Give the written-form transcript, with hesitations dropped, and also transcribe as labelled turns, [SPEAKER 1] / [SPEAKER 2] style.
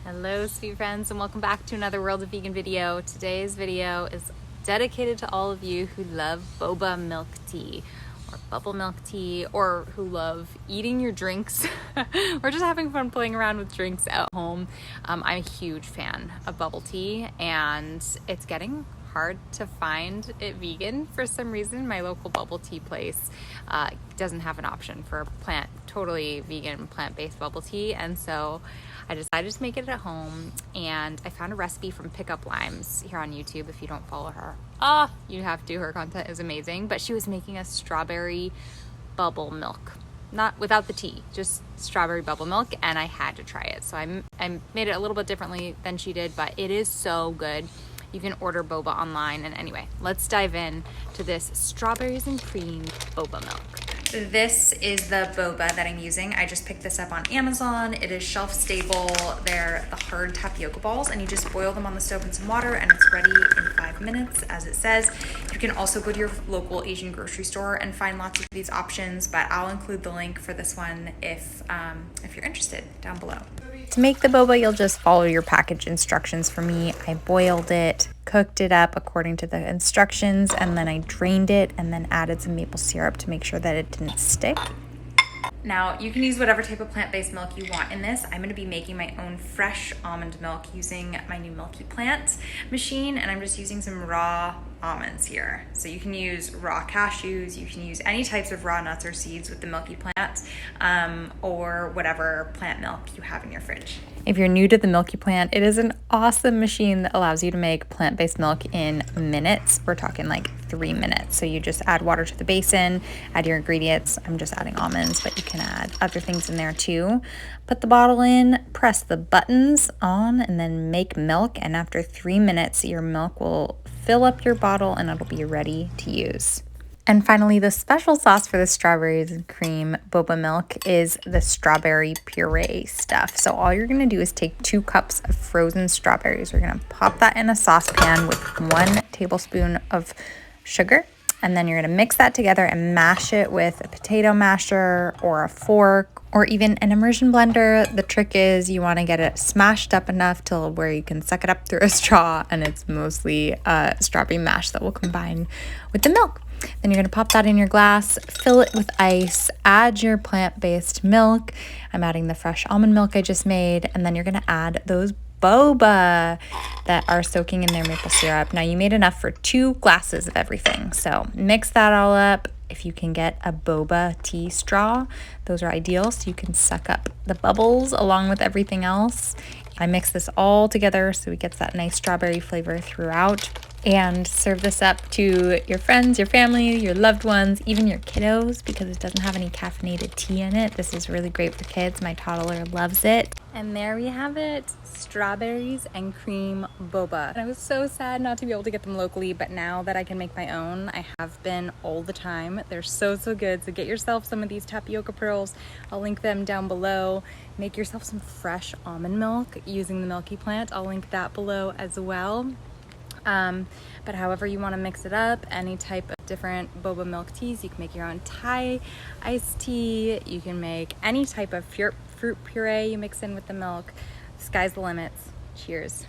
[SPEAKER 1] Hello sweet friends, and welcome back to another World of Vegan video. Today's video is dedicated to all of you who love boba milk tea or bubble milk tea, or who love eating your drinks or just having fun playing around with drinks at home. I'm a huge fan of bubble tea, and it's getting hard to find it vegan for some reason. My local bubble tea place doesn't have an option for totally vegan plant-based bubble tea, and so I decided to make it at home, and I found a recipe from Pickup Limes here on YouTube. If you don't follow her, you have to. Her content is amazing. But she was making a strawberry bubble milk, not without the tea, just strawberry bubble milk, and I had to try it. So I made it a little bit differently than she did, but it is so good. You can order boba online. And anyway, let's dive in to this strawberries and cream boba milk. This is the boba that I'm using. I just picked this up on Amazon. It is shelf stable. They're the hard tapioca balls, and you just boil them on the stove in some water, and it's ready in 5 minutes, as it says. You can also go to your local Asian grocery store and find lots of these options, but I'll include the link for this one if you're interested down below. To make the boba, you'll just follow your package instructions. For me, I boiled it, cooked it up according to the instructions, and then I drained it and then added some maple syrup to make sure that it didn't stick. Now, you can use whatever type of plant-based milk you want in this. I'm going to be making my own fresh almond milk using my new Milky Plant machine, and I'm just using some raw almonds here. So you can use raw cashews, you can use any types of raw nuts or seeds with the Milky Plant, or whatever plant milk you have in your fridge. If you're new to the Milky Plant, it is an awesome machine that allows you to make plant-based milk in minutes. We're talking like 3 minutes. So you just add water to the basin, add your ingredients. I'm just adding almonds, but you can add other things in there too. Put the bottle in, press the buttons on, and then make milk. And after 3 minutes, your milk will fill up your bottle and it'll be ready to use. And finally, the special sauce for the strawberries and cream boba milk is the strawberry puree stuff. So all you're gonna do is take 2 cups of frozen strawberries. We're gonna pop that in a saucepan with 1 tablespoon of sugar. And then you're gonna mix that together and mash it with a potato masher or a fork or even an immersion blender. The trick is you wanna get it smashed up enough till where you can suck it up through a straw, and it's mostly strawberry mash that will combine with the milk. Then you're gonna pop that in your glass, fill it with ice, add your plant-based milk. I'm adding the fresh almond milk I just made, and then you're gonna add those boba that are soaking in their maple syrup. Now you made enough for 2 glasses of everything, so mix that all up. If you can get a boba tea straw, those are ideal, so you can suck up the bubbles along with everything else. I mix this all together so it gets that nice strawberry flavor throughout. And serve this up to your friends, your family, your loved ones, even your kiddos, because it doesn't have any caffeinated tea in it. This is really great for kids. My toddler loves it. And there we have it, strawberries and cream boba. And I was so sad not to be able to get them locally, but now that I can make my own, I have been all the time. They're so good. So get yourself some of these tapioca pearls. I'll link them down below. Make yourself some fresh almond milk using the Milky Plant. I'll link that below as well. But however you want to mix it up, any type of different boba milk teas, you can make your own Thai iced tea, you can make any type of fruit puree you mix in with the milk. Sky's the limits. Cheers.